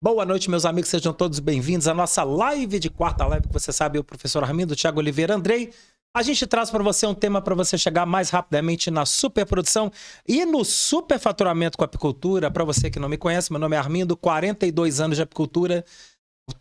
Boa noite, meus amigos, sejam todos bem-vindos à nossa live de quarta live, que você sabe, o professor Armindo, Thiago Oliveira, Andrei. A gente traz para você um tema para você chegar mais rapidamente na superprodução e no superfaturamento com a apicultura. Para você que não me conhece, meu nome é Armindo, 42 anos de apicultura.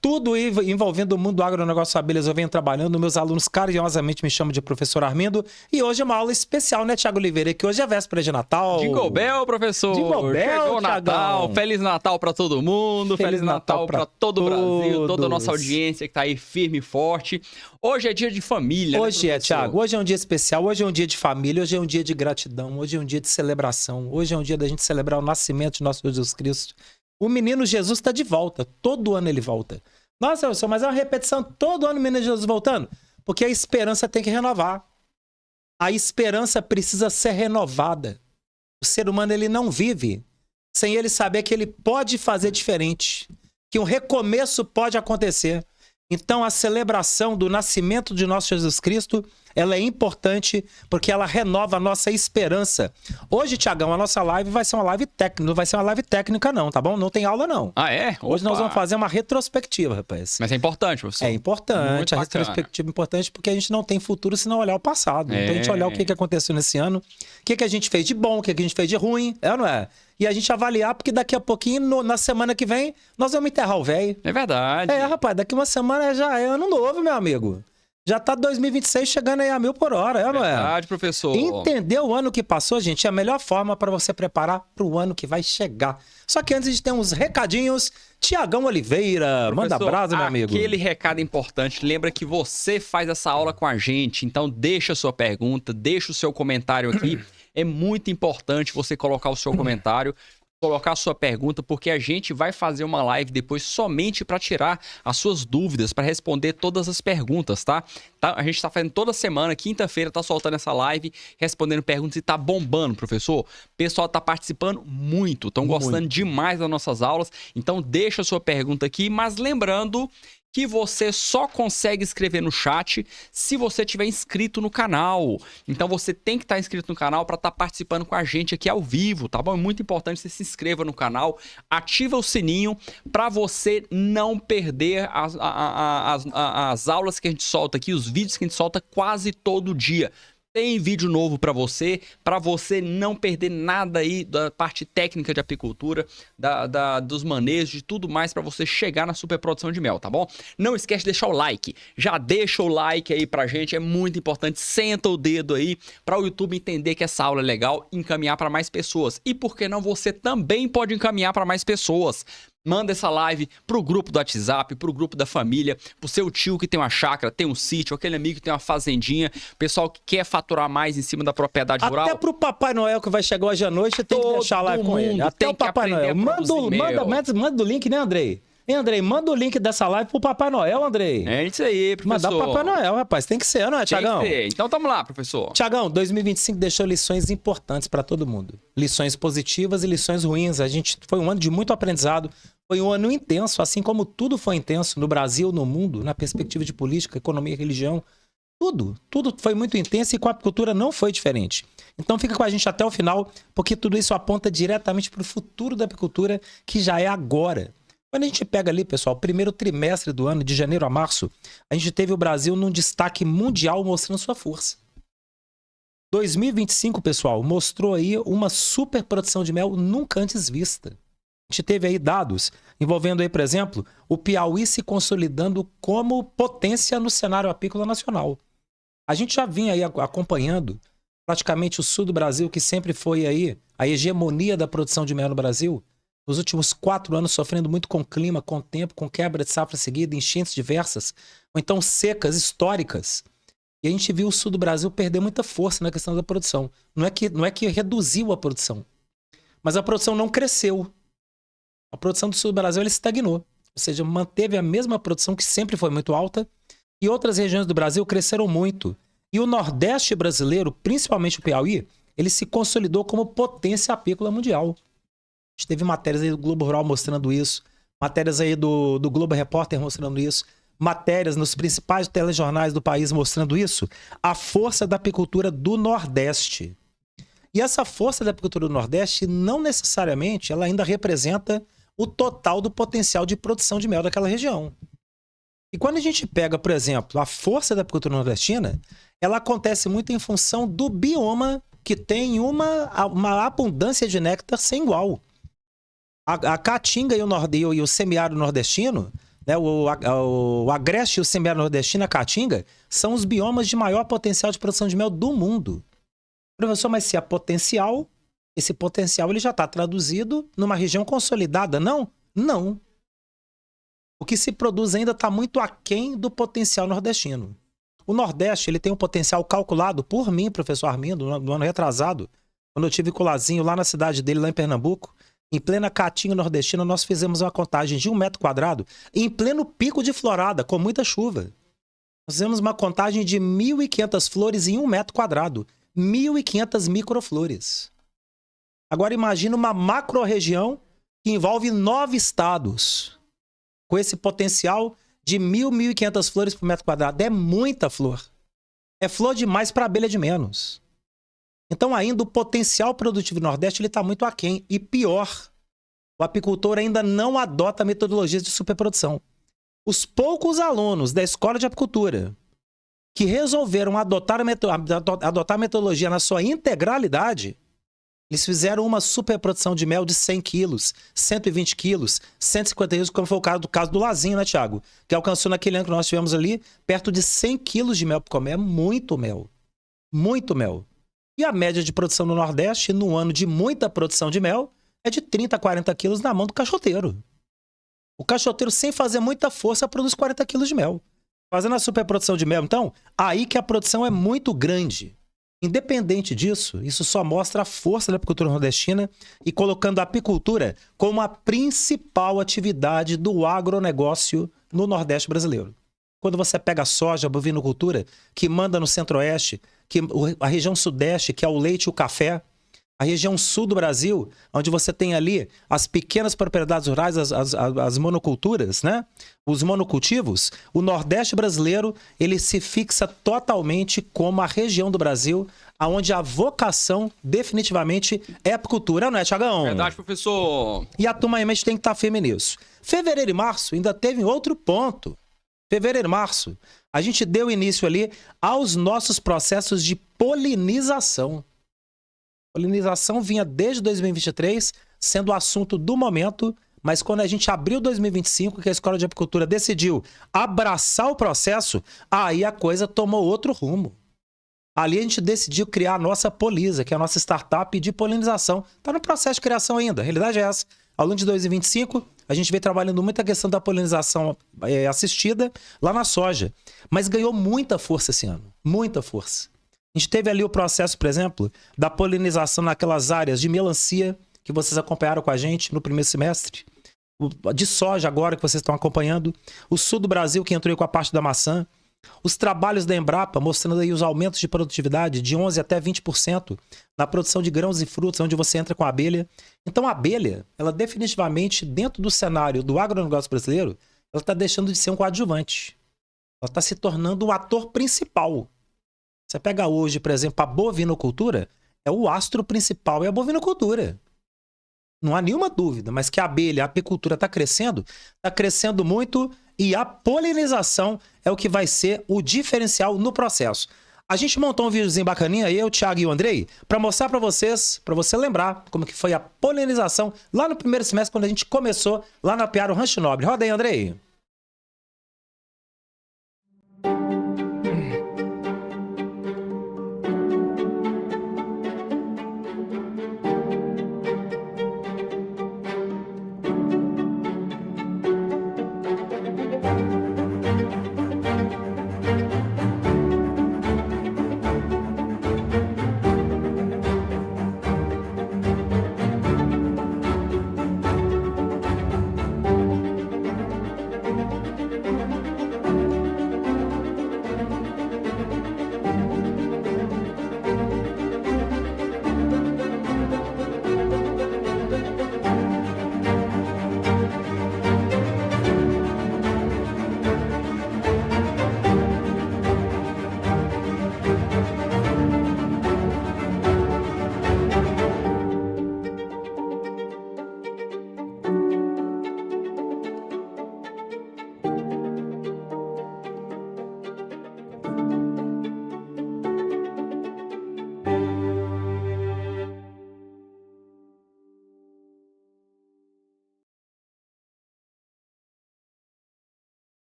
Tudo envolvendo o mundo do agronegócio, abelhas, eu venho trabalhando. Meus alunos carinhosamente me chamam de professor Armindo. E hoje é uma aula especial, né, Thiago Oliveira? Que hoje é véspera de Natal. Jingle Bell, professor. Jingle Bell, chegou o Natal. Feliz Natal pra todo mundo. Feliz Natal pra todo o Brasil, toda a nossa audiência que tá aí firme e forte. Hoje é dia de família, Hoje né, Thiago. Hoje é um dia especial. Hoje é um dia de família. Hoje é um dia de gratidão. Hoje é um dia de celebração. Hoje é um dia da gente celebrar o nascimento de nosso Deus Jesus Cristo. O menino Jesus está de volta. Todo ano ele volta. Nossa, professor, mas é uma repetição. Todo ano o menino Jesus voltando. Porque a esperança tem que renovar. A esperança precisa ser renovada. O ser humano, ele não vive sem ele saber que ele pode fazer diferente. Que um recomeço pode acontecer. Então, a celebração do nascimento de nosso Jesus Cristo, ela é importante porque ela renova a nossa esperança. Hoje, Tiagão, a nossa live vai ser uma live técnica. Não vai ser uma live técnica, não, tá bom? Não tem aula, não. Ah, é? Hoje nós vamos fazer uma retrospectiva, rapaz. Mas é importante, professor. É importante. A retrospectiva é importante porque a gente não tem futuro se não olhar o passado. Então, a gente olhar o que aconteceu nesse ano, o que a gente fez de bom, o que a gente fez de ruim, ou não é? E a gente avaliar, porque daqui a pouquinho, na semana que vem, nós vamos enterrar o velho. É verdade. É, rapaz, daqui uma semana já é ano novo, meu amigo. Já tá 2026 chegando aí a 1000 por hora, não é? Verdade, professor. Entender o ano que passou, gente, é a melhor forma para você preparar para o ano que vai chegar. Só que antes a gente tem uns recadinhos. Tiagão Oliveira, manda brasa, meu amigo. Aquele recado importante, lembra que você faz essa aula com a gente, então deixa a sua pergunta, deixa o seu comentário aqui. É muito importante você colocar o seu comentário, colocar a sua pergunta, porque a gente vai fazer uma live depois somente para tirar as suas dúvidas, para responder todas as perguntas, tá? A gente tá fazendo toda semana, quinta-feira, tá soltando essa live, respondendo perguntas e tá bombando, professor. O pessoal tá participando muito, estão gostando demais das nossas aulas, então deixa a sua pergunta aqui, mas lembrando que você só consegue escrever no chat se você tiver inscrito no canal. Então você tem que estar inscrito no canal para estar participando com a gente aqui ao vivo, tá bom? É muito importante que você se inscreva no canal, ativa o sininho para você não perder as aulas que a gente solta aqui, os vídeos que a gente solta quase todo dia. Tem vídeo novo para você não perder nada aí da parte técnica de apicultura, dos manejos, de tudo mais para você chegar na superprodução de mel, tá bom? Não esquece de deixar o like, já deixa o like aí pra gente, é muito importante, senta o dedo aí para o YouTube entender que essa aula é legal e encaminhar para mais pessoas. E por que não você também pode encaminhar para mais pessoas? Manda essa live pro grupo do WhatsApp, pro grupo da família, pro seu tio que tem uma chácara, tem um sítio, aquele amigo que tem uma fazendinha, pessoal que quer faturar mais em cima da propriedade rural. Até pro Papai Noel que vai chegar hoje à noite, tem que deixar a live com ele. Até o Papai Noel. Manda o link, né, Andrei? Hein, Andrei, manda o link dessa live pro Papai Noel, Andrei. É isso aí, professor. Mandar pro Papai Noel, rapaz. Tem que ser, não é, Tiagão? Tem que ser. Então tamo lá, professor. Tiagão, 2025 deixou lições importantes para todo mundo. Lições positivas e lições ruins. Foi um ano de muito aprendizado. Foi um ano intenso, assim como tudo foi intenso no Brasil, no mundo, na perspectiva de política, economia e religião. Tudo foi muito intenso e com a apicultura não foi diferente. Então fica com a gente até o final, porque tudo isso aponta diretamente para o futuro da apicultura, que já é agora. Quando a gente pega ali, pessoal, o primeiro trimestre do ano, de janeiro a março, a gente teve o Brasil num destaque mundial mostrando sua força. 2025, pessoal, mostrou aí uma superprodução de mel nunca antes vista. A gente teve aí dados envolvendo aí, por exemplo, o Piauí se consolidando como potência no cenário apícola nacional. A gente já vinha aí acompanhando praticamente o sul do Brasil, que sempre foi aí a hegemonia da produção de mel no Brasil, nos últimos 4 anos sofrendo muito com clima, com tempo, com quebra de safra seguida, enchentes diversas, ou então secas históricas. E a gente viu o sul do Brasil perder muita força na questão da produção. Não é que reduziu a produção, mas a produção não cresceu. A produção do sul do Brasil ele estagnou. Ou seja, manteve a mesma produção que sempre foi muito alta, e outras regiões do Brasil cresceram muito. E o Nordeste brasileiro, principalmente o Piauí, ele se consolidou como potência apícola mundial. A gente teve matérias aí do Globo Rural mostrando isso, matérias aí do Globo Repórter mostrando isso, matérias nos principais telejornais do país mostrando isso. A força da apicultura do Nordeste. E essa força da apicultura do Nordeste não necessariamente ela ainda representa o total do potencial de produção de mel daquela região. E quando a gente pega, por exemplo, a força da apicultura nordestina, ela acontece muito em função do bioma que tem uma abundância de néctar sem igual. A caatinga e o semiárido nordestino, né, o agreste e o semiárido nordestino, a caatinga, são os biomas de maior potencial de produção de mel do mundo. Professor, mas se é potencial, esse potencial ele já está traduzido numa região consolidada, não? Não. O que se produz ainda está muito aquém do potencial nordestino. O Nordeste ele tem um potencial calculado por mim, professor Armindo, no ano retrasado, quando eu tive com o Lazinho lá na cidade dele, lá em Pernambuco, em plena caatinga nordestina, nós fizemos uma contagem de 1 metro quadrado, em pleno pico de florada, com muita chuva. Nós fizemos uma contagem de 1.500 flores em 1 metro quadrado. 1.500 microflores. Agora imagina uma macro-região que envolve 9 estados, com esse potencial de 1.500 flores por metro quadrado. É muita flor. É flor demais para abelha de menos. Então ainda o potencial produtivo do Nordeste está muito aquém. E pior, o apicultor ainda não adota metodologias de superprodução. Os poucos alunos da escola de apicultura que resolveram adotar a metodologia na sua integralidade, eles fizeram uma superprodução de mel de 100 quilos, 120 quilos, 150 quilos, como foi o caso do Lazinho, né, Thiago? Que alcançou naquele ano que nós tivemos ali, perto de 100 quilos de mel por comer. É muito mel. Muito mel. E a média de produção no Nordeste, no ano de muita produção de mel, é de 30 a 40 quilos na mão do caixoteiro. O caixoteiro, sem fazer muita força, produz 40 quilos de mel. Fazendo a superprodução de mel, então, aí que a produção é muito grande. Independente disso, isso só mostra a força da apicultura nordestina e colocando a apicultura como a principal atividade do agronegócio no Nordeste brasileiro. Quando você pega a soja, a bovinocultura, que manda no Centro-Oeste, a região Sudeste, que é o leite e o café, a região sul do Brasil, onde você tem ali as pequenas propriedades rurais, as monoculturas, né? Os monocultivos, o Nordeste brasileiro, ele se fixa totalmente como a região do Brasil onde a vocação definitivamente é apicultura, não é, Thiagão? Verdade, professor. E a turma realmente tem que estar firme nisso. Fevereiro e março ainda teve outro ponto. Fevereiro e março, a gente deu início ali aos nossos processos de polinização. Polinização vinha desde 2023 sendo o assunto do momento, mas quando a gente abriu 2025, que a Escola de Apicultura decidiu abraçar o processo, aí a coisa tomou outro rumo. Ali a gente decidiu criar a nossa Polisa, que é a nossa startup de polinização. Está no processo de criação ainda, a realidade é essa. Ao longo de 2025, a gente vem trabalhando muito a questão da polinização assistida lá na soja, mas ganhou muita força esse ano, muita força. A gente teve ali o processo, por exemplo, da polinização naquelas áreas de melancia que vocês acompanharam com a gente no primeiro semestre. De soja agora que vocês estão acompanhando. O sul do Brasil que entrou aí com a parte da maçã. Os trabalhos da Embrapa mostrando aí os aumentos de produtividade de 11% até 20% na produção de grãos e frutos, onde você entra com a abelha. Então a abelha, ela definitivamente, dentro do cenário do agronegócio brasileiro, ela está deixando de ser um coadjuvante. Ela está se tornando um ator principal. Você pega hoje, por exemplo, a bovinocultura, o astro principal é a bovinocultura. Não há nenhuma dúvida, mas que a abelha, a apicultura está crescendo muito e a polinização é o que vai ser o diferencial no processo. A gente montou um videozinho bacaninha, eu, o Thiago e o Andrei, para mostrar para vocês, para você lembrar como que foi a polinização lá no primeiro semestre, quando a gente começou lá na Apiário Rancho Nobre. Roda aí, Andrei.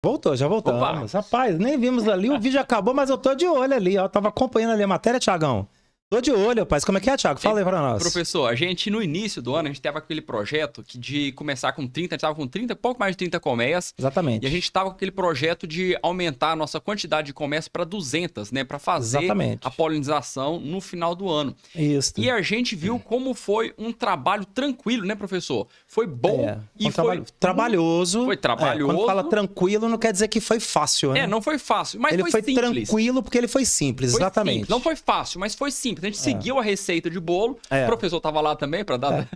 Voltou, já voltamos. Opa. Rapaz, nem vimos ali, o vídeo acabou, mas eu tô de olho ali, ó. Tava acompanhando ali a matéria, Thiagão. Tô de olho, rapaz. Como é que é, Thiago? Fala aí pra nós. Professor, a gente no início do ano, a gente teve aquele projeto de começar com 30, a gente tava com 30, pouco mais de 30 colmeias. Exatamente. E a gente tava com aquele projeto de aumentar a nossa quantidade de colmeias para 200, né? Para fazer Exatamente. a polinização no final do ano. Isso. E a gente viu como foi um trabalho tranquilo, né, professor? Foi bom e foi trabalhoso. Foi trabalhoso. Quando fala tranquilo, não quer dizer que foi fácil, né? Não foi fácil, mas ele foi simples. Tranquilo porque ele foi simples, Foi exatamente. Simples. Não foi fácil, mas foi simples. A gente seguiu a receita de bolo. O professor tava lá também para dar...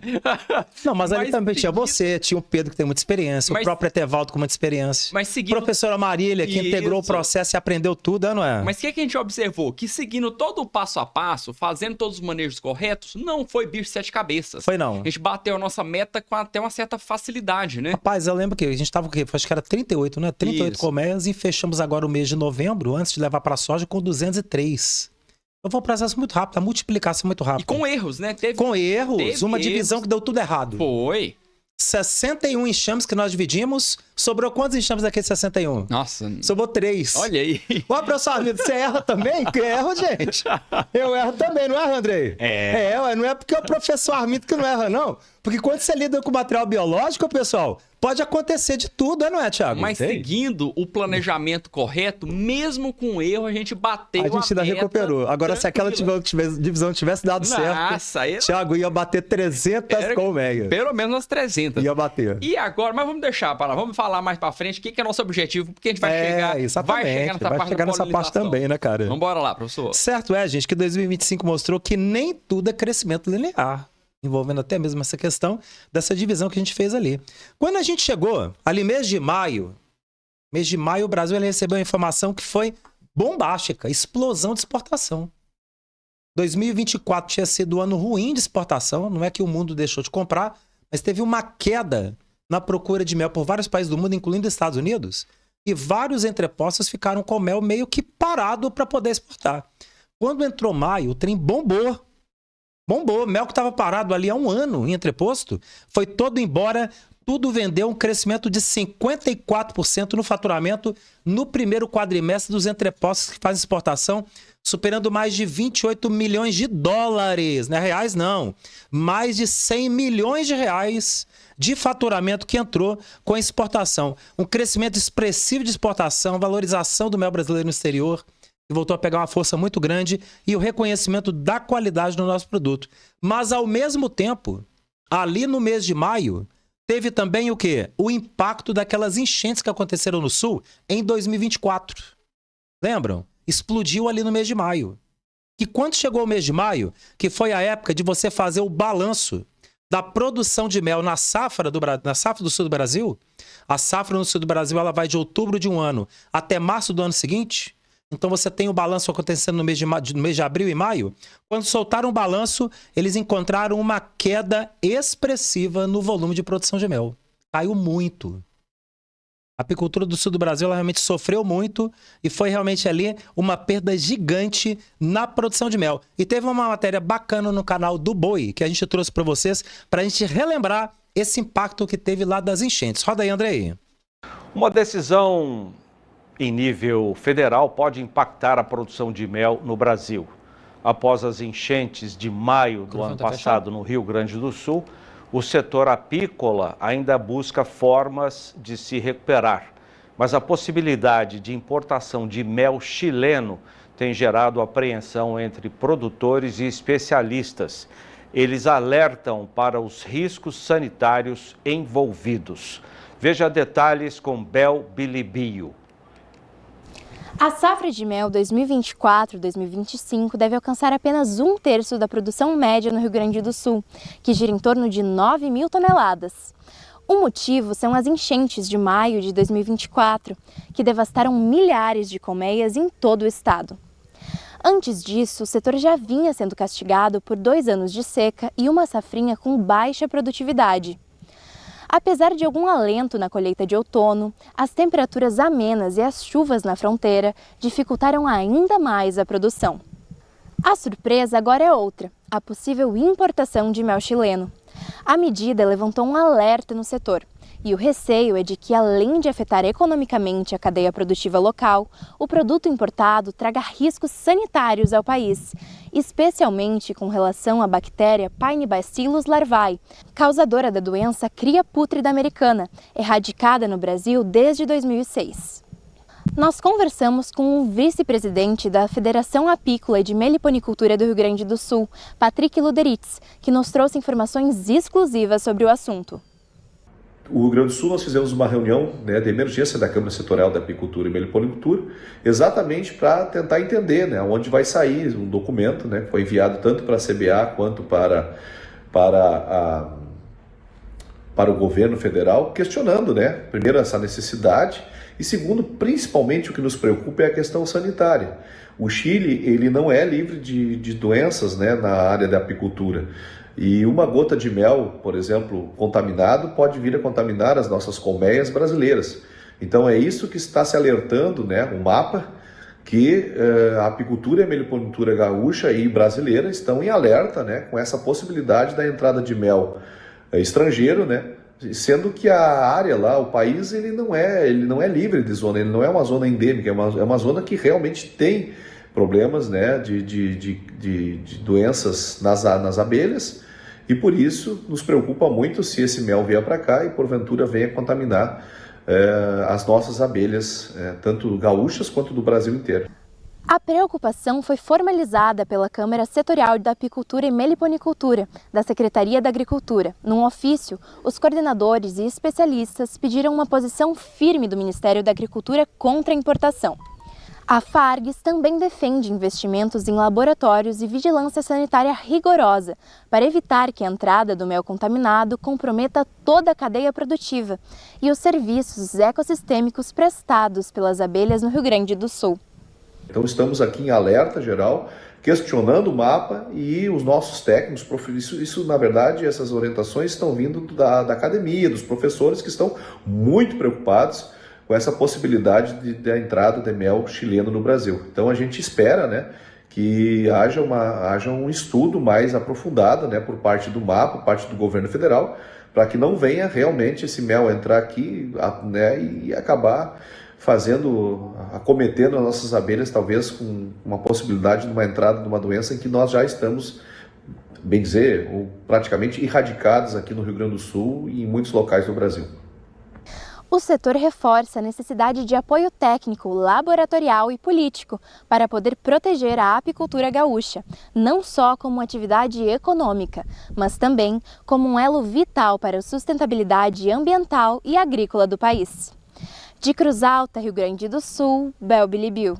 Não, mas ali também tinha você, tinha o Pedro que tem muita experiência, o próprio Etevaldo com muita experiência. Mas seguindo... Professora Marília, que integrou o processo e aprendeu tudo, não é? Mas o que a gente observou? Que seguindo todo o passo a passo, fazendo todos os manejos corretos, não foi bicho de 7 cabeças. Foi não. A gente bateu a nossa meta com até uma certa facilidade, né? Rapaz, eu lembro que a gente tava com o quê? Acho que era 38, né? 38 colmeias e fechamos agora o mês de novembro, antes de levar para a soja, com 203. Então foi um processo muito rápido, a multiplicação muito rápida. E com erros, né? Com erros, uma divisão que deu tudo errado. Foi. 61 enxames que nós dividimos, sobrou quantos enxames daqueles 61? Nossa. Sobrou 3. Olha aí. Ô, professor Armindo, você erra também? Eu erro, gente. Eu erro também, não erra, Andrei? Não é porque é o professor Armindo que não erra, não. Porque quando você lida com material biológico, pessoal, pode acontecer de tudo, não é, Thiago? Mas seguindo o planejamento correto, mesmo com erro, a gente bateu a gente ainda recuperou. Agora, se aquela divisão tivesse dado certo, Thiago ia bater 300 colmeias. Pelo menos umas 300. Ia bater. E agora, mas vamos deixar para lá, vamos falar mais para frente o que é nosso objetivo, porque a gente vai chegar, exatamente, vai chegar nessa parte também, né, cara? Vamos embora lá, professor. Certo gente, que 2025 mostrou que nem tudo é crescimento linear, envolvendo até mesmo essa questão dessa divisão que a gente fez ali. Quando a gente chegou ali mês de maio, o Brasil ele recebeu a informação que foi bombástica, explosão de exportação. 2024 tinha sido um ano ruim de exportação, não é que o mundo deixou de comprar, mas teve uma queda na procura de mel por vários países do mundo, incluindo os Estados Unidos, e vários entrepostos ficaram com mel meio que parado para poder exportar. Quando entrou maio, o trem bombou. Mel que estava parado ali há um ano em entreposto, foi todo embora, tudo vendeu, um crescimento de 54% no faturamento no primeiro quadrimestre dos entrepostos que fazem exportação, superando mais de 28 milhões de dólares, não é reais não, mais de 100 milhões de reais de faturamento que entrou com a exportação. Um crescimento expressivo de exportação, valorização do mel brasileiro no exterior, que voltou a pegar uma força muito grande, e o reconhecimento da qualidade do nosso produto. Mas, ao mesmo tempo, ali no mês de maio, teve também o quê? O impacto daquelas enchentes que aconteceram no Sul em 2024. Lembram? Explodiu ali no mês de maio. E quando chegou o mês de maio, que foi a época de você fazer o balanço da produção de mel na safra do sul do Brasil, a safra no sul do Brasil ela vai de outubro de um ano até março do ano seguinte. Então você tem o balanço acontecendo no mês de abril e maio. Quando soltaram o balanço, eles encontraram uma queda expressiva no volume de produção de mel. Caiu muito. A apicultura do sul do Brasil ela realmente sofreu muito e foi realmente ali uma perda gigante na produção de mel. E teve uma matéria bacana no canal do Boi, que a gente trouxe para vocês, para a gente relembrar esse impacto que teve lá das enchentes. Roda aí, Andrei. Uma decisão em nível federal pode impactar a produção de mel no Brasil. Após as enchentes de maio do ano passado no Rio Grande do Sul, o setor apícola ainda busca formas de se recuperar. Mas a possibilidade de importação de mel chileno tem gerado apreensão entre produtores e especialistas. Eles alertam para os riscos sanitários envolvidos. Veja detalhes com Bel Bilibio. A safra de mel 2024-2025 deve alcançar apenas 1/3 da produção média no Rio Grande do Sul, que gira em torno de 9 mil toneladas. O motivo são as enchentes de maio de 2024, que devastaram milhares de colmeias em todo o estado. Antes disso, o setor já vinha sendo castigado por 2 anos de seca e uma safrinha com baixa produtividade. Apesar de algum alento na colheita de outono, as temperaturas amenas e as chuvas na fronteira dificultaram ainda mais a produção. A surpresa agora é outra, a possível importação de mel chileno. A medida levantou um alerta no setor, e o receio é de que, além de afetar economicamente a cadeia produtiva local, o produto importado traga riscos sanitários ao país, especialmente com relação à bactéria Painibacillus larvae, causadora da doença cria pútrida americana, erradicada no Brasil desde 2006. Nós conversamos com o vice-presidente da Federação Apícola e de Meliponicultura do Rio Grande do Sul, Patrick Luderitz, que nos trouxe informações exclusivas sobre o assunto. O Rio Grande do Sul, nós fizemos uma reunião de emergência da Câmara Setorial da Apicultura e Meliponicultura, exatamente para tentar entender onde vai sair um documento, que foi enviado tanto para a CBA quanto para o governo federal, questionando, primeiro, essa necessidade e, segundo, principalmente o que nos preocupa é a questão sanitária. O Chile, ele não é livre de doenças na área da apicultura. E uma gota de mel, por exemplo, contaminado, pode vir a contaminar as nossas colmeias brasileiras. Então é isso que está se alertando, o MAPA, que a apicultura e a meliponicultura gaúcha e brasileira estão em alerta com essa possibilidade da entrada de mel estrangeiro, sendo que a área lá, o país, ele não é livre de zona, ele não é uma zona endêmica, é uma zona que realmente tem problemas de doenças nas abelhas, e por isso nos preocupa muito se esse mel vier para cá e porventura venha contaminar as nossas abelhas, tanto gaúchas quanto do Brasil inteiro. A preocupação foi formalizada pela Câmara Setorial da Apicultura e Meliponicultura, da Secretaria da Agricultura. Num ofício, os coordenadores e especialistas pediram uma posição firme do Ministério da Agricultura contra a importação. A FARGS também defende investimentos em laboratórios e vigilância sanitária rigorosa para evitar que a entrada do mel contaminado comprometa toda a cadeia produtiva e os serviços ecossistêmicos prestados pelas abelhas no Rio Grande do Sul. Então estamos aqui em alerta geral, questionando o MAPA e os nossos técnicos. Isso na verdade, essas orientações estão vindo da academia, dos professores que estão muito preocupados com essa possibilidade da entrada de mel chileno no Brasil. Então a gente espera que haja um estudo mais aprofundado por parte do MAPA, por parte do governo federal, para que não venha realmente esse mel entrar aqui e acabar acometendo as nossas abelhas, talvez com uma possibilidade de uma entrada de uma doença em que nós já estamos, bem dizer, praticamente erradicados aqui no Rio Grande do Sul e em muitos locais do Brasil. O setor reforça a necessidade de apoio técnico, laboratorial e político para poder proteger a apicultura gaúcha, não só como atividade econômica, mas também como um elo vital para a sustentabilidade ambiental e agrícola do país. De Cruz Alta, Rio Grande do Sul, Bel Bilibiu.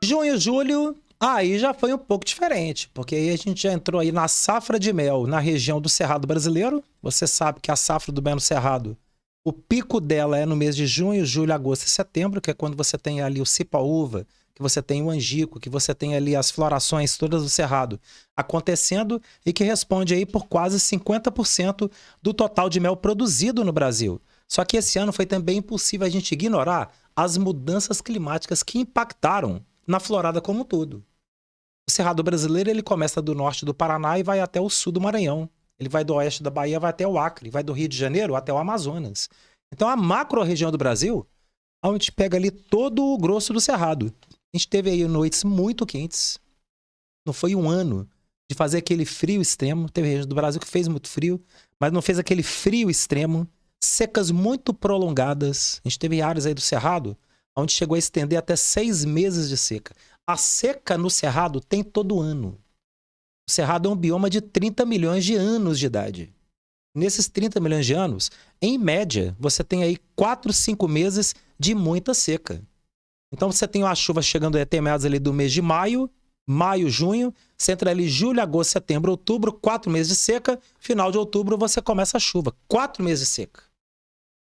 Junho, julho, aí já foi um pouco diferente, porque aí a gente já entrou aí na safra de mel na região do Cerrado brasileiro. Você sabe que a safra do mel no Cerrado, o pico dela é no mês de junho, julho, agosto e setembro, que é quando você tem ali o cipa-uva, que você tem o angico, que você tem ali as florações todas do Cerrado acontecendo e que responde aí por quase 50% do total de mel produzido no Brasil. Só que esse ano foi também impossível a gente ignorar as mudanças climáticas que impactaram na florada como um todo. O Cerrado brasileiro ele começa do norte do Paraná e vai até o sul do Maranhão. Ele vai do oeste da Bahia, vai até o Acre, vai do Rio de Janeiro até o Amazonas. Então a macro-região do Brasil, onde pega ali todo o grosso do Cerrado. A gente teve aí noites muito quentes. Não foi um ano de fazer aquele frio extremo. Teve região do Brasil que fez muito frio, mas não fez aquele frio extremo. Secas muito prolongadas. A gente teve áreas aí do Cerrado onde chegou a estender até 6 meses de seca. A seca no Cerrado tem todo ano. O Cerrado é um bioma de 30 milhões de anos de idade. Nesses 30 milhões de anos, em média, você tem aí 4, 5 meses de muita seca. Então você tem uma chuva chegando até meados ali do mês de maio, junho, você entra ali julho, agosto, setembro, outubro, 4 meses de seca, final de outubro você começa a chuva, 4 meses de seca.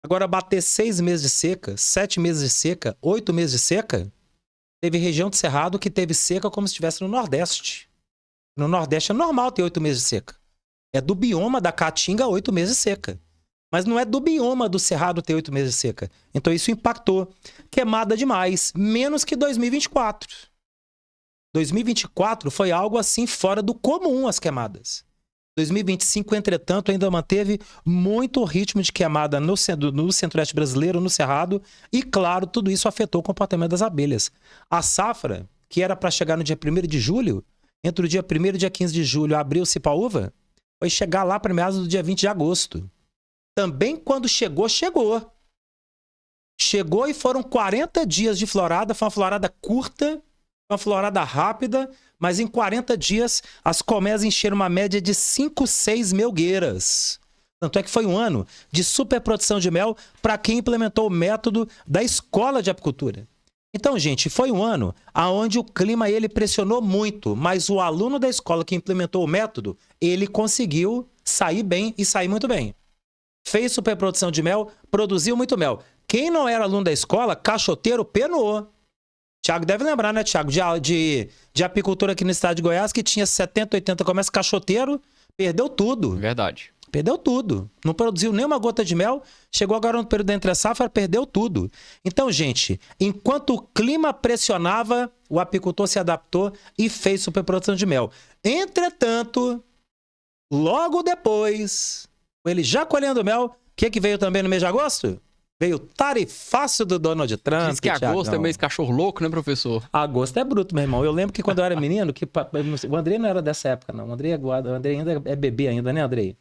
Agora bater 6 meses de seca, 7 meses de seca, 8 meses de seca, teve região do Cerrado que teve seca como se estivesse no Nordeste. No Nordeste é normal ter 8 meses de seca. É do bioma da Caatinga 8 meses de seca. Mas não é do bioma do Cerrado ter 8 meses de seca. Então isso impactou. Queimada demais. Menos que 2024. 2024 foi algo assim fora do comum as queimadas. 2025, entretanto, ainda manteve muito ritmo de queimada no centro-oeste brasileiro, no Cerrado. E, claro, tudo isso afetou o comportamento das abelhas. A safra, que era para chegar no dia 1º de julho, entre o dia 1º e o dia 15 de julho, abriu-se para uva, foi chegar lá para meados do dia 20 de agosto. Também quando chegou, chegou. Chegou e foram 40 dias de florada. Foi uma florada curta, uma florada rápida, mas em 40 dias as colmeias encheram uma média de 5, 6 melgueiras. Tanto é que foi um ano de superprodução de mel para quem implementou o método da escola de apicultura. Então, gente, foi um ano onde o clima ele pressionou muito, mas o aluno da escola que implementou o método, ele conseguiu sair bem e sair muito bem. Fez superprodução de mel, produziu muito mel. Quem não era aluno da escola, caixoteiro, penou. Tiago deve lembrar, né, Tiago, de apicultura aqui no estado de Goiás, que tinha 70, 80 comércios, caixoteiro, perdeu tudo. Verdade. Perdeu tudo. Não produziu nenhuma gota de mel. Chegou agora no período da entre-safra, perdeu tudo. Então, gente, enquanto o clima pressionava, o apicultor se adaptou e fez superprodução de mel. Entretanto, logo depois, ele já colhendo mel, o que veio também no mês de agosto? Veio o tarifaço do Donald Trump. Diz que agosto é mês cachorro louco, né, professor? Agosto é bruto, meu irmão. Eu lembro que quando eu era menino, o André não era dessa época, não. O André ainda é bebê ainda, né, André?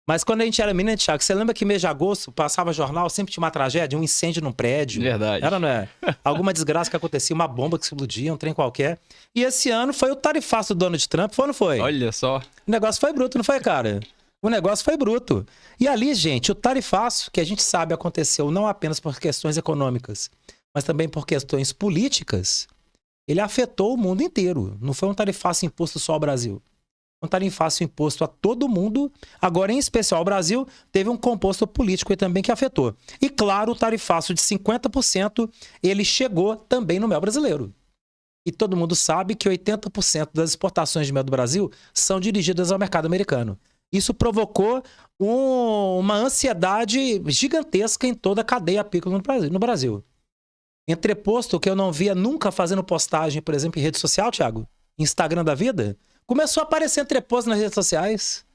Mas quando a gente era menino, Thiago, você lembra que mês de agosto passava jornal, sempre tinha uma tragédia, um incêndio num prédio. Verdade. Era, não é? Alguma desgraça que acontecia, uma bomba que explodia, um trem qualquer. E esse ano foi o tarifaço do Donald Trump, foi ou não foi? Olha só. O negócio foi bruto, não foi, cara? O negócio foi bruto. E ali, gente, o tarifaço, que a gente sabe aconteceu não apenas por questões econômicas, mas também por questões políticas, ele afetou o mundo inteiro. Não foi um tarifaço imposto só ao Brasil. Um tarifaço imposto a todo mundo, agora em especial ao Brasil, teve um composto político aí também que afetou. E claro, o tarifaço de 50%, ele chegou também no mel brasileiro. E todo mundo sabe que 80% das exportações de mel do Brasil são dirigidas ao mercado americano. Isso provocou uma ansiedade gigantesca em toda a cadeia apícola no Brasil. Entreposto que eu não via nunca fazendo postagem, por exemplo, em rede social, Thiago, Instagram da vida, começou a aparecer entreposto nas redes sociais.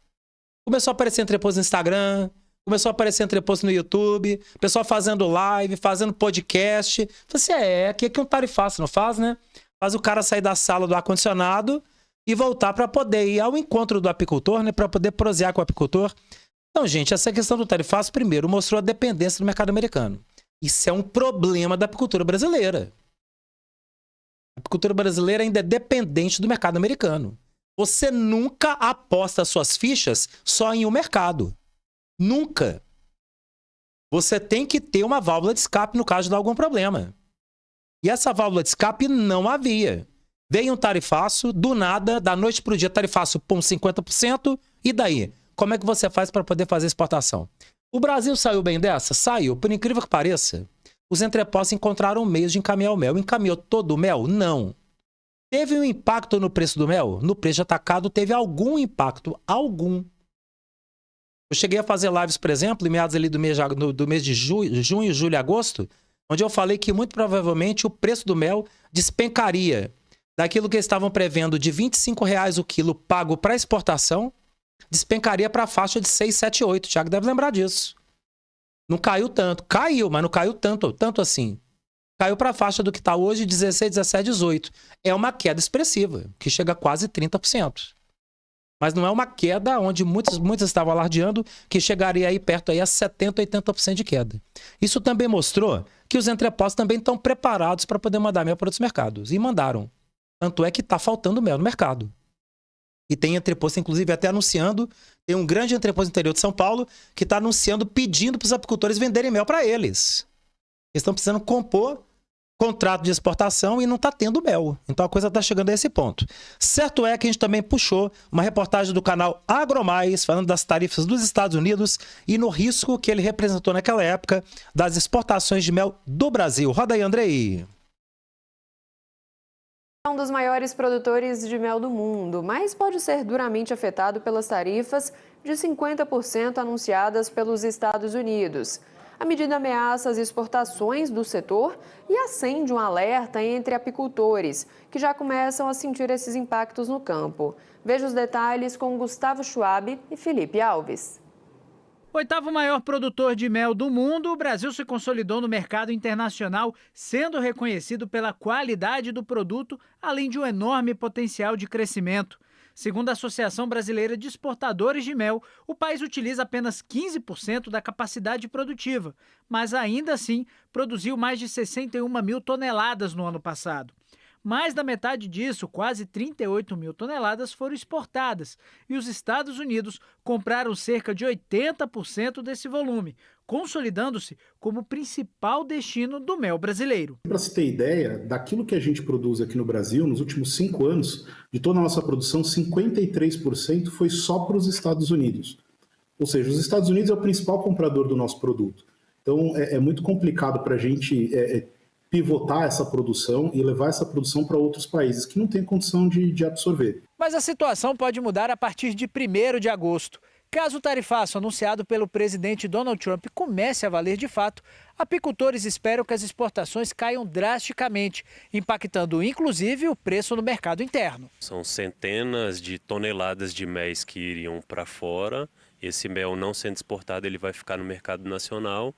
Começou a aparecer entreposto no Instagram, começou a aparecer entreposto no YouTube, pessoal fazendo live, fazendo podcast. Falei assim, que um tarifaço não faz, né? Faz o cara sair da sala do ar-condicionado e voltar para poder ir ao encontro do apicultor, né? Para poder prosear com o apicultor. Então, gente, essa questão do tarifaço, primeiro, mostrou a dependência do mercado americano. Isso é um problema da apicultura brasileira. A apicultura brasileira ainda é dependente do mercado americano. Você nunca aposta suas fichas só em um mercado. Nunca. Você tem que ter uma válvula de escape no caso de dar algum problema. E essa válvula de escape não havia. Veio um tarifaço, do nada, da noite para o dia, tarifaço, 50%, e daí? Como é que você faz para poder fazer exportação? O Brasil saiu bem dessa? Saiu. Por incrível que pareça, os entrepostos encontraram meios de encaminhar o mel. Encaminhou todo o mel? Não. Teve um impacto no preço do mel? No preço de atacado teve algum impacto. Algum. Eu cheguei a fazer lives, por exemplo, em meados ali do mês de junho, julho e agosto, onde eu falei que muito provavelmente o preço do mel despencaria daquilo que eles estavam prevendo de R$25 o quilo pago para exportação, despencaria para a faixa de 6, 7, 8. O Thiago deve lembrar disso. Não caiu tanto. Caiu, mas não caiu tanto assim. Caiu para a faixa do que está hoje, 16, 17, 18. É uma queda expressiva, que chega a quase 30%. Mas não é uma queda onde muitos estavam alardeando que chegaria aí perto aí a 70, 80% de queda. Isso também mostrou que os entrepostos também estão preparados para poder mandar mel para outros mercados. E mandaram. Tanto é que está faltando mel no mercado. E tem entreposto, inclusive, até anunciando, tem um grande entreposto no interior de São Paulo que está anunciando, pedindo para os apicultores venderem mel para eles. Eles estão precisando compor contrato de exportação e não está tendo mel. Então a coisa está chegando a esse ponto. Certo é que a gente também puxou uma reportagem do canal AgroMais, falando das tarifas dos Estados Unidos e no risco que ele representou naquela época das exportações de mel do Brasil. Roda aí, Andrei. É um dos maiores produtores de mel do mundo, mas pode ser duramente afetado pelas tarifas de 50% anunciadas pelos Estados Unidos. A medida ameaça as exportações do setor e acende um alerta entre apicultores, que já começam a sentir esses impactos no campo. Veja os detalhes com Gustavo Schwab e Felipe Alves. Oitavo maior produtor de mel do mundo, o Brasil se consolidou no mercado internacional, sendo reconhecido pela qualidade do produto, além de um enorme potencial de crescimento. Segundo a Associação Brasileira de Exportadores de Mel, o país utiliza apenas 15% da capacidade produtiva, mas ainda assim produziu mais de 61 mil toneladas no ano passado. Mais da metade disso, quase 38 mil toneladas, foram exportadas e os Estados Unidos compraram cerca de 80% desse volume, consolidando-se como o principal destino do mel brasileiro. Para se ter ideia, daquilo que a gente produz aqui no Brasil, nos últimos 5 anos, de toda a nossa produção, 53% foi só para os Estados Unidos. Ou seja, os Estados Unidos é o principal comprador do nosso produto. Então, é muito complicado para a gente pivotar essa produção e levar essa produção para outros países que não têm condição de absorver. Mas a situação pode mudar a partir de 1º de agosto. Caso o tarifaço anunciado pelo presidente Donald Trump comece a valer de fato, apicultores esperam que as exportações caiam drasticamente, impactando inclusive o preço no mercado interno. São centenas de toneladas de mel que iriam para fora. Esse mel não sendo exportado, ele vai ficar no mercado nacional,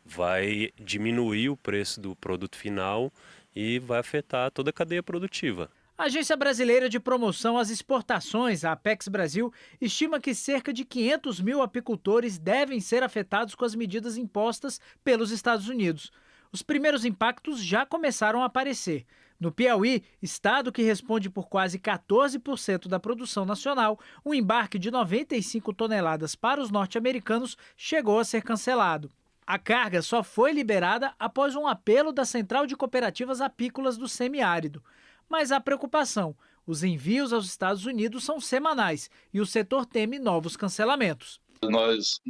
vai diminuir o preço do produto final e vai afetar toda a cadeia produtiva. A Agência Brasileira de Promoção às Exportações, a Apex Brasil, estima que cerca de 500 mil apicultores devem ser afetados com as medidas impostas pelos Estados Unidos. Os primeiros impactos já começaram a aparecer. No Piauí, estado que responde por quase 14% da produção nacional, um embarque de 95 toneladas para os norte-americanos chegou a ser cancelado. A carga só foi liberada após um apelo da Central de Cooperativas Apícolas do Semiárido. Mas há preocupação. Os envios aos Estados Unidos são semanais e o setor teme novos cancelamentos. Nós,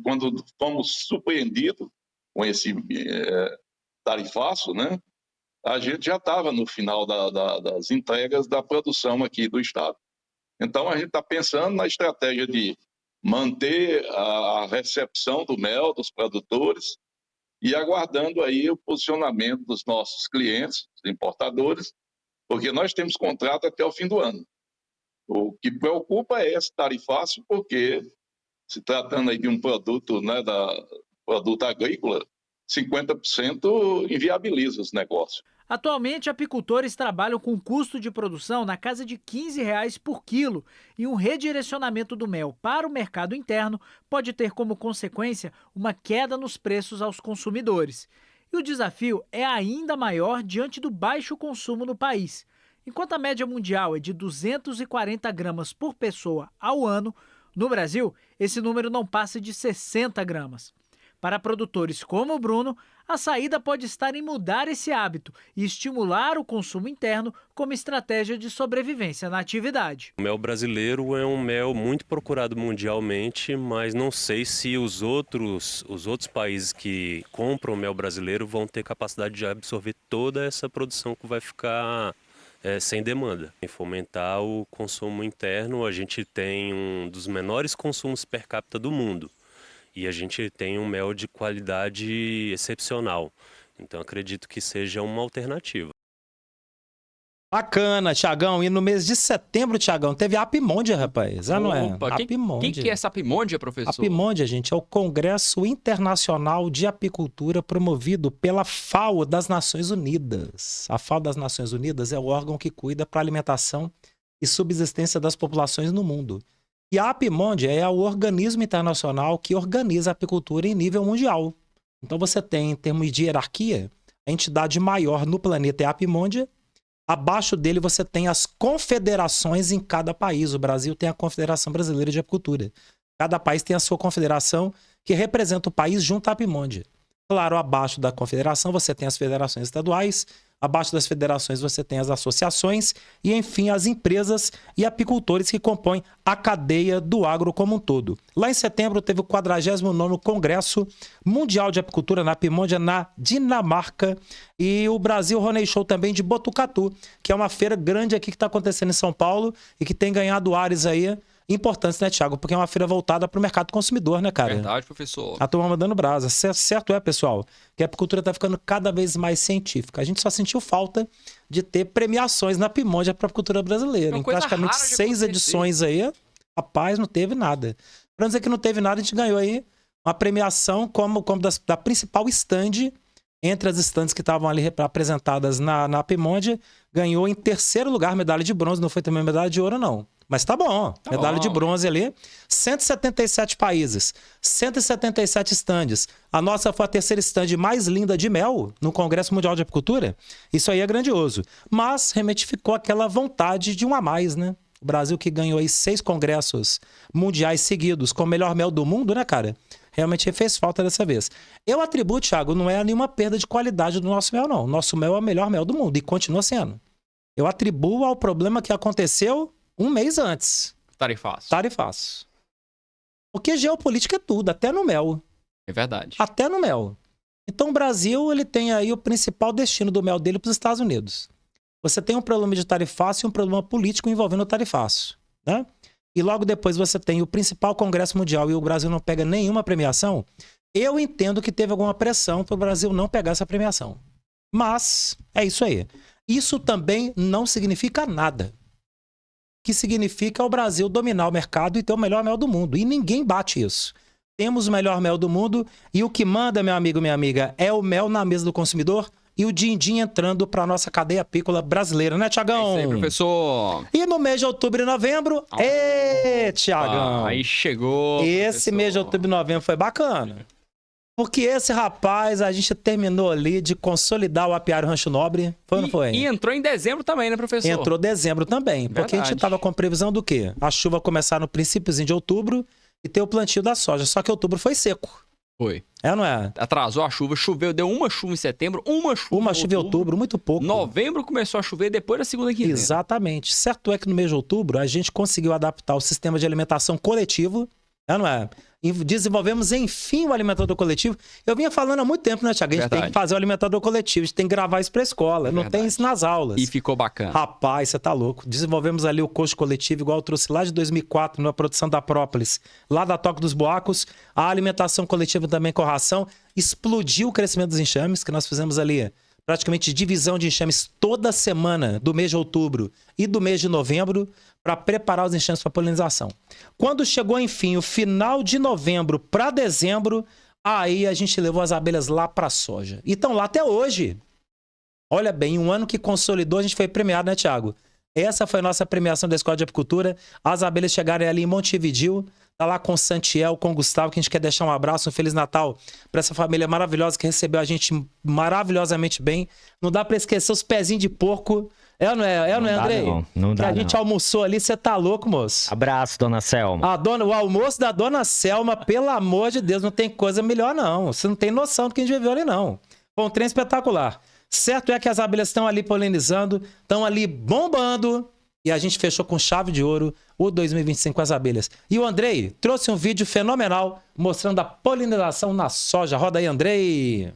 quando fomos surpreendidos com esse tarifaço, né, a gente já estava no final das entregas da produção aqui do estado. Então, a gente está pensando na estratégia de manter a recepção do mel dos produtores e aguardando aí o posicionamento dos nossos clientes, dos importadores, porque nós temos contrato até o fim do ano. O que preocupa é esse tarifaço, porque se tratando aí de um produto, né, produto agrícola, 50% inviabiliza os negócios. Atualmente, apicultores trabalham com custo de produção na casa de R$ 15 por quilo e um redirecionamento do mel para o mercado interno pode ter como consequência uma queda nos preços aos consumidores. E o desafio é ainda maior diante do baixo consumo no país. Enquanto a média mundial é de 240 gramas por pessoa ao ano, no Brasil, esse número não passa de 60 gramas. Para produtores como o Bruno, a saída pode estar em mudar esse hábito e estimular o consumo interno como estratégia de sobrevivência na atividade. O mel brasileiro é um mel muito procurado mundialmente, mas não sei se os outros países que compram o mel brasileiro vão ter capacidade de absorver toda essa produção que vai ficar sem demanda. Em fomentar o consumo interno, a gente tem um dos menores consumos per capita do mundo. E a gente tem um mel de qualidade excepcional. Então acredito que seja uma alternativa. Bacana, Thiagão. E no mês de setembro, Thiagão, teve a Apimôndia, rapaz. Não é? Apimôndia. O que é essa Apimôndia, professor? Apimôndia, gente, é o Congresso Internacional de Apicultura promovido pela FAO das Nações Unidas. A FAO das Nações Unidas é o órgão que cuida para a alimentação e subsistência das populações no mundo. E a Apimôndia é o organismo internacional que organiza a apicultura em nível mundial. Então você tem, em termos de hierarquia, a entidade maior no planeta é a Apimôndia. Abaixo dele você tem as confederações em cada país. O Brasil tem a Confederação Brasileira de Apicultura. Cada país tem a sua confederação que representa o país junto à Apimôndia. Claro, abaixo da confederação você tem as federações estaduais, Abaixo das federações você tem as associações e, enfim, as empresas e apicultores que compõem a cadeia do agro como um todo. Lá em setembro teve o 49º Congresso Mundial de Apicultura na Apimândia, na Dinamarca, e o Brasil Honey Show também de Botucatu, que é uma feira grande aqui que está acontecendo em São Paulo e que tem ganhado áreas aí importantes, né, Thiago? Porque é uma feira voltada para o mercado consumidor, né, cara? Verdade, professor. A turma mandando brasa. Certo é, pessoal, que a apicultura está ficando cada vez mais científica. A gente só sentiu falta de ter premiações na Apimândia para a apicultura brasileira. Uma Em coisa praticamente rara de 6 acontecer. edições aí, rapaz, não teve nada. Para dizer que não teve nada, a gente ganhou aí uma premiação como da principal stand, entre as stands que estavam ali apresentadas na Apimândia, ganhou em 3º lugar medalha de bronze, não foi também medalha de ouro, não. Mas tá bom, medalha de bronze ali, 177 países, 177 stands. A nossa foi a 3ª stand mais linda de mel no Congresso Mundial de Apicultura. Isso aí é grandioso. Mas realmente ficou aquela vontade de um a mais, né? O Brasil que ganhou aí 6 congressos mundiais seguidos com o melhor mel do mundo, né, cara? Realmente fez falta dessa vez. Eu atribuo, Thiago, não é nenhuma perda de qualidade do nosso mel, não. Nosso mel é o melhor mel do mundo e continua sendo. Eu atribuo ao problema que aconteceu um mês antes. Tarifaço. Porque geopolítica é tudo, até no mel. É verdade. Até no mel. Então o Brasil, ele tem aí o principal destino do mel dele para os Estados Unidos. Você tem um problema de tarifaço e um problema político envolvendo o tarifaço, né? E logo depois você tem o principal congresso mundial e o Brasil não pega nenhuma premiação. Eu entendo que teve alguma pressão para o Brasil não pegar essa premiação. Mas é isso aí. Isso também não significa nada. O que significa o Brasil dominar o mercado e ter o melhor mel do mundo. E ninguém bate isso. Temos o melhor mel do mundo e o que manda, meu amigo, minha amiga, é o mel na mesa do consumidor e o din-din entrando para a nossa cadeia apícola brasileira, né, Tiagão? É isso aí, professor. E no mês de outubro e novembro, Tiagão. Aí chegou. Esse mês de outubro e novembro foi bacana. Porque esse rapaz, a gente terminou ali de consolidar o apiário Rancho Nobre. Foi ou não foi? E entrou em dezembro também, né, professor? Entrou dezembro também. Porque a gente estava com previsão do quê? A chuva começar no princípiozinho de outubro e ter o plantio da soja. Só que outubro foi seco. Foi. É, não é? Atrasou a chuva, choveu, deu uma chuva em setembro, uma chuva em outubro, muito pouco. Novembro começou a chover depois da segunda quinzena. Exatamente. Certo é que no mês de outubro a gente conseguiu adaptar o sistema de alimentação coletivo, não é? E desenvolvemos, enfim, o alimentador coletivo. Eu vinha falando há muito tempo, né, Thiago? A gente tem que fazer o alimentador coletivo, a gente tem que gravar isso pra escola. Não tem isso nas aulas. E ficou bacana. Rapaz, você tá louco. Desenvolvemos ali o coxo coletivo, igual eu trouxe lá de 2004, na produção da própolis, lá da Toca dos Boacos. A alimentação coletiva também com ração. Explodiu o crescimento dos enxames, que nós fizemos ali praticamente divisão de enxames toda semana do mês de outubro e do mês de novembro para preparar os enxames para polinização. Quando chegou, enfim, o final de novembro para dezembro, aí a gente levou as abelhas lá para a soja. E estão lá até hoje. Olha bem, um ano que consolidou, a gente foi premiado, né, Thiago? Essa foi a nossa premiação da Escola de Apicultura. As abelhas chegaram ali em Montevidéu, tá lá com o Santiel, com o Gustavo, que a gente quer deixar um abraço, um Feliz Natal para essa família maravilhosa que recebeu a gente maravilhosamente bem. Não dá para esquecer os pezinhos de porco. Não é, Andrei? Não dá, que a gente almoçou ali, você tá louco, moço? Abraço, dona Selma. O almoço da dona Selma, pelo amor de Deus, não tem coisa melhor, não. Você não tem noção do que a gente viveu ali, não. Foi um trem espetacular. Certo é que as abelhas estão ali polinizando, estão ali bombando, e a gente fechou com chave de ouro o 2025 com as abelhas. E o Andrei trouxe um vídeo fenomenal mostrando a polinização na soja. Roda aí, Andrei!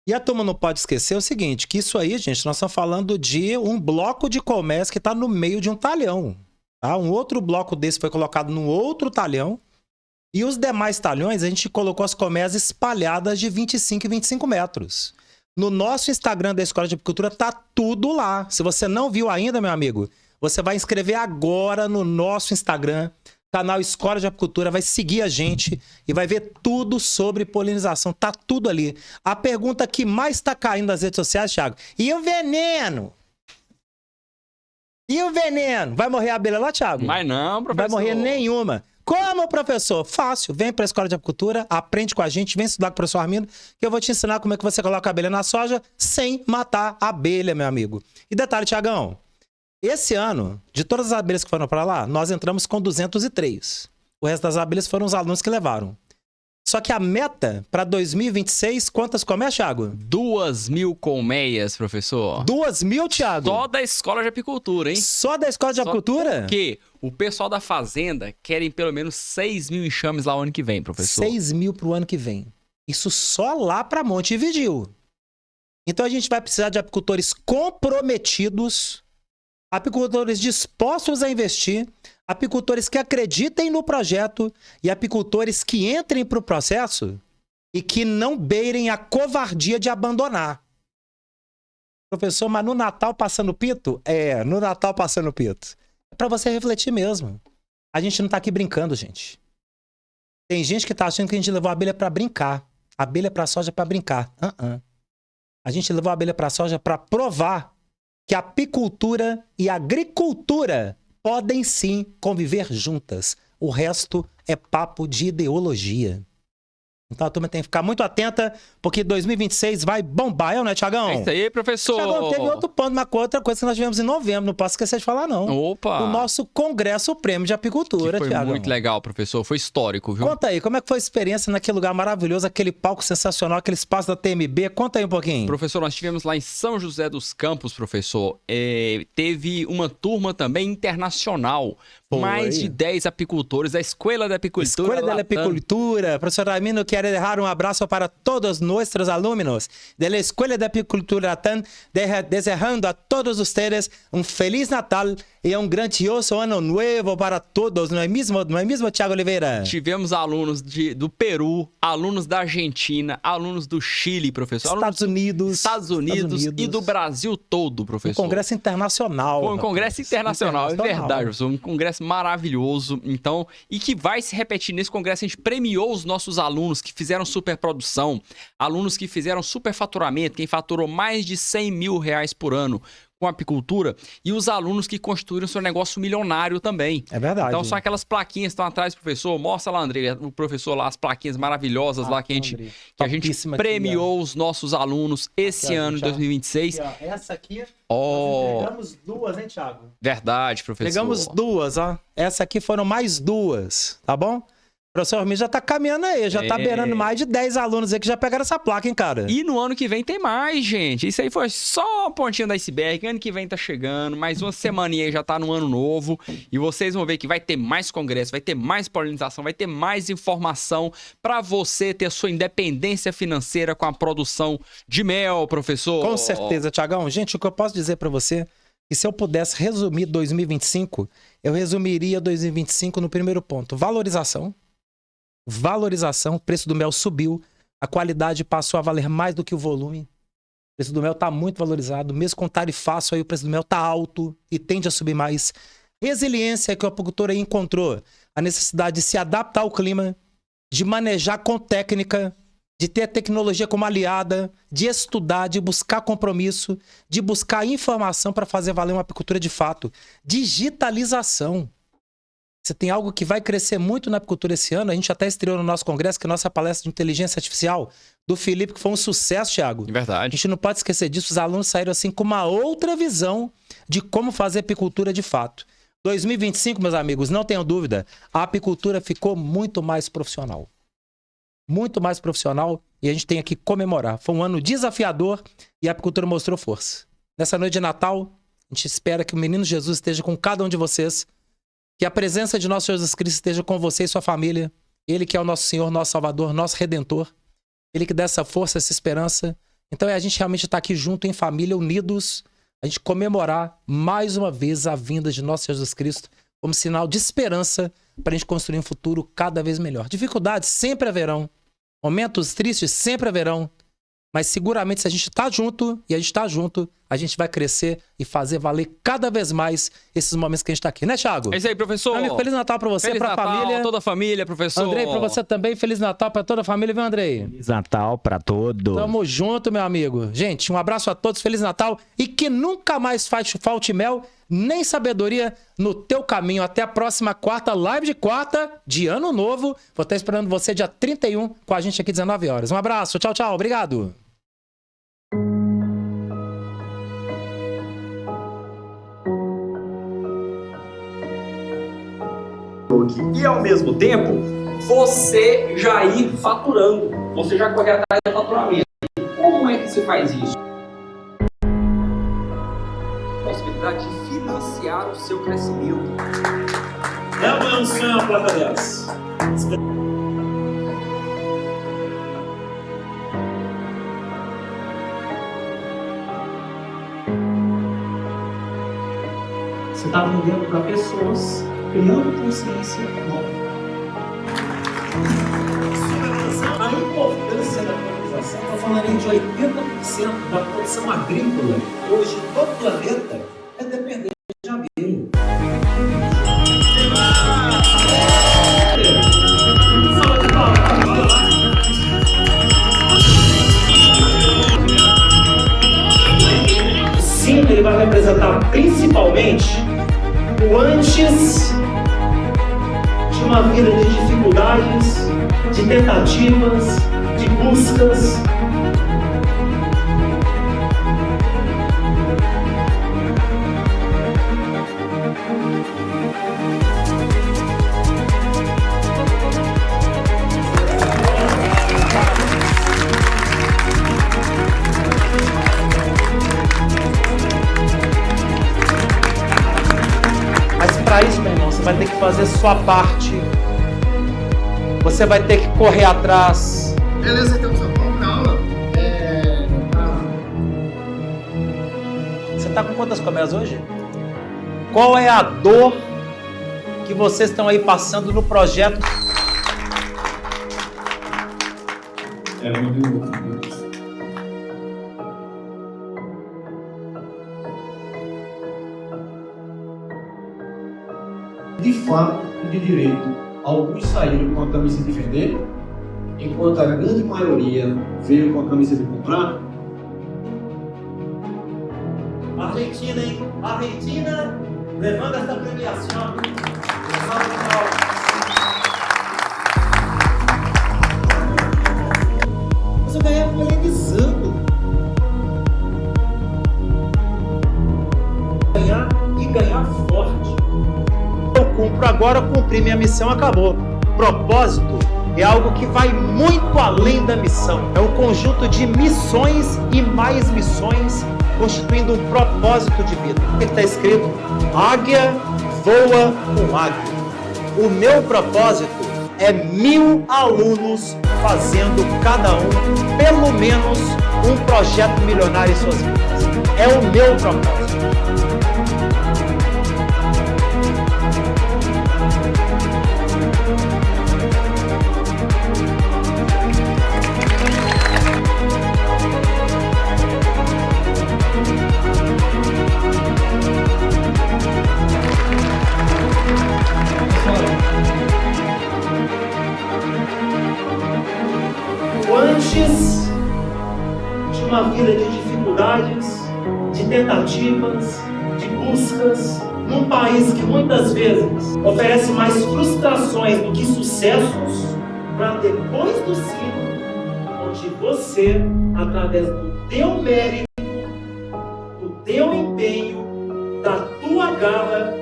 E a turma não pode esquecer o seguinte, que isso aí, gente, nós estamos falando de um bloco de colmeias que está no meio de um talhão. Tá? Um outro bloco desse foi colocado num outro talhão. E os demais talhões, a gente colocou as colmeias espalhadas de 25 e 25 metros. No nosso Instagram da Escola de Apicultura tá tudo lá. Se você não viu ainda, meu amigo, você vai inscrever agora no nosso Instagram, canal Escola de Apicultura, vai seguir a gente e vai ver tudo sobre polinização. Tá tudo ali. A pergunta que mais tá caindo nas redes sociais, Thiago, e o veneno? E o veneno? Vai morrer a abelha lá, Thiago? Mas não, professor. Vai morrer nenhuma. Como, professor? Fácil. Vem para a Escola de Apicultura, aprende com a gente, vem estudar com o professor Armindo, que eu vou te ensinar como é que você coloca a abelha na soja sem matar a abelha, meu amigo. E detalhe, Tiagão, esse ano, de todas as abelhas que foram para lá, nós entramos com 203. O resto das abelhas foram os alunos que levaram. Só que a meta para 2026, quantas colmeias, Thiago? 2.000 colmeias, professor. 2.000, Thiago? Só da Escola de Apicultura, hein? Só da Escola de Apicultura? Porque o pessoal da fazenda querem pelo menos 6.000 enxames lá o ano que vem, professor. 6.000 pro ano que vem. Isso só lá para Montevidéu. Então a gente vai precisar de apicultores comprometidos, apicultores dispostos a investir, apicultores que acreditem no projeto e apicultores que entrem para o processo e que não beirem a covardia de abandonar. Professor, mas no Natal passando pito? É, no Natal passando pito. É para você refletir mesmo. A gente não tá aqui brincando, gente. Tem gente que tá achando que a gente levou a abelha para brincar. A abelha para soja para brincar. A gente levou a abelha para soja para provar que a apicultura e a agricultura podem sim conviver juntas. O resto é papo de ideologia. Então a turma tem que ficar muito atenta, porque 2026 vai bombar, não é, Thiagão? É isso aí, professor. Thiagão, teve outro ponto, uma outra coisa que nós tivemos em novembro, não posso esquecer de falar, não. Opa! O nosso Congresso Prêmio de Apicultura, que foi Thiagão. muito legal, professor. Foi histórico, viu? Conta aí, como é que foi a experiência naquele lugar maravilhoso, aquele palco sensacional, aquele espaço da TMB? Conta aí um pouquinho. Professor, nós tivemos lá em São José dos Campos, professor. Teve uma turma também internacional. Foi. Mais de 10 apicultores da Escola de Apicultura. Escola de Apicultura. Professor Ramiro, quero deixar um abraço para todos nossos alunos da Escola de Apicultura Latam, desejando a todos vocês um Feliz Natal e um grandioso ano novo para todos, não é mesmo, Thiago Oliveira? Tivemos alunos do Peru, alunos da Argentina, alunos do Chile, professor. Estados Unidos E do Brasil todo, professor. Um congresso internacional. Foi um congresso internacional, é verdade, professor. Um congresso maravilhoso, então, e que vai se repetir nesse congresso. A gente premiou os nossos alunos que fizeram superprodução, alunos que fizeram superfaturamento, quem faturou mais de 100 mil reais por ano com apicultura, e os alunos que construíram seu negócio milionário também. É verdade. Então são aquelas plaquinhas que estão atrás, professor. Mostra lá, André, o professor lá, as plaquinhas maravilhosas lá que a gente premiou os nossos alunos esse ano, em 2026. Aqui, essa aqui, nós entregamos duas, hein, Thiago? Verdade, professor. Pegamos duas, ó. Essa aqui foram mais duas, tá bom? O professor Armindo já tá caminhando aí, já tá beirando mais de 10 alunos aí que já pegaram essa placa, hein, cara? E no ano que vem tem mais, gente. Isso aí foi só a pontinha do iceberg. Ano que vem tá chegando, mais uma semaninha aí já tá no ano novo. E vocês vão ver que vai ter mais congresso, vai ter mais polinização, vai ter mais informação pra você ter a sua independência financeira com a produção de mel, professor. Com certeza, Thiagão. Gente, o que eu posso dizer pra você, que se eu pudesse resumir 2025, eu resumiria 2025 no primeiro ponto. Valorização, o preço do mel subiu, a qualidade passou a valer mais do que o volume. O preço do mel está muito valorizado, mesmo com tarifaço aí o preço do mel está alto e tende a subir mais. Resiliência que o apicultor aí encontrou, a necessidade de se adaptar ao clima, de manejar com técnica, de ter a tecnologia como aliada, de estudar, de buscar compromisso, de buscar informação para fazer valer uma apicultura de fato. Digitalização. Você tem algo que vai crescer muito na apicultura esse ano. A gente até estreou no nosso congresso, que é a nossa palestra de inteligência artificial do Felipe, que foi um sucesso, Thiago. Verdade. A gente não pode esquecer disso. Os alunos saíram assim com uma outra visão de como fazer apicultura de fato. 2025, meus amigos, não tenham dúvida, a apicultura ficou muito mais profissional. Muito mais profissional, e a gente tem que comemorar. Foi um ano desafiador e a apicultura mostrou força. Nessa noite de Natal, a gente espera que o menino Jesus esteja com cada um de vocês. Que a presença de nosso Senhor Jesus Cristo esteja com você e sua família. Ele que é o nosso Senhor, nosso Salvador, nosso Redentor. Ele que dá essa força, essa esperança. Então a gente realmente está aqui junto em família, unidos, a gente comemorar mais uma vez a vinda de nosso Jesus Cristo como sinal de esperança para a gente construir um futuro cada vez melhor. Dificuldades sempre haverão, momentos tristes sempre haverão, mas seguramente se a gente está junto, e a gente está junto, a gente vai crescer e fazer valer cada vez mais esses momentos que a gente está aqui, né, Thiago? É isso aí, professor. Amigo, Feliz Natal para você, Feliz para a Natal, família. toda a família, professor. Andrei, para você também, Feliz Natal para toda a família, viu, Andrei? Feliz Natal para todos. Tamo junto, meu amigo. Gente, um abraço a todos, Feliz Natal e que nunca mais falte mel nem sabedoria no teu caminho. Até a próxima quarta, live de quarta de Ano Novo. Vou estar esperando você dia 31 com a gente aqui 19 horas. Um abraço, tchau, tchau, obrigado. E ao mesmo tempo, você já ir faturando, você já correr atrás do faturamento. Como é que se faz isso? Possibilidade de financiar o seu crescimento. É um sonho uma placa dessa. Você está vendendo para pessoas, criando consciência nova. A importância da colonização, estou falando aí de 80% da produção agrícola. Hoje, todo o planeta é dependente de abelha. Sim, ele vai representar principalmente o antes de uma vida de dificuldades, de tentativas, de buscas. Para isso, meu irmão, você vai ter que fazer sua parte. Você vai ter que correr atrás. Beleza, então, só vamos pra aula. Você tá com quantas colmeias hoje? Qual é a dor que vocês estão aí passando no projeto? É muito bom. De fato e de direito, alguns saíram com a camisa de vender, enquanto a grande maioria veio com a camisa de comprar. Argentina, hein? Argentina levando essa premiação. Você ganha polemizando. Ganhar e ganhar forte. Eu cumpro agora, eu cumpri minha missão, acabou. Propósito é algo que vai muito além da missão. É um conjunto de missões e mais missões, constituindo um propósito de vida. Está escrito: águia voa com águia. O meu propósito é 1000 alunos fazendo cada um, pelo menos, um projeto milionário em suas vidas. É o meu propósito. Antes de uma vida de dificuldades, de tentativas, de buscas, num país que muitas vezes oferece mais frustrações do que sucessos, para depois do cimo, onde você, através do teu mérito, do teu empenho, da tua garra,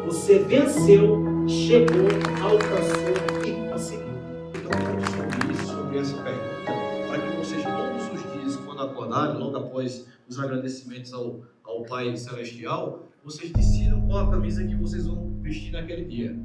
você venceu, chegou, alcançou e conseguiu. Então, sobre essa pergunta, para que vocês todos os dias, quando acordarem, logo após os agradecimentos ao Pai Celestial, vocês decidam qual a camisa que vocês vão vestir naquele dia.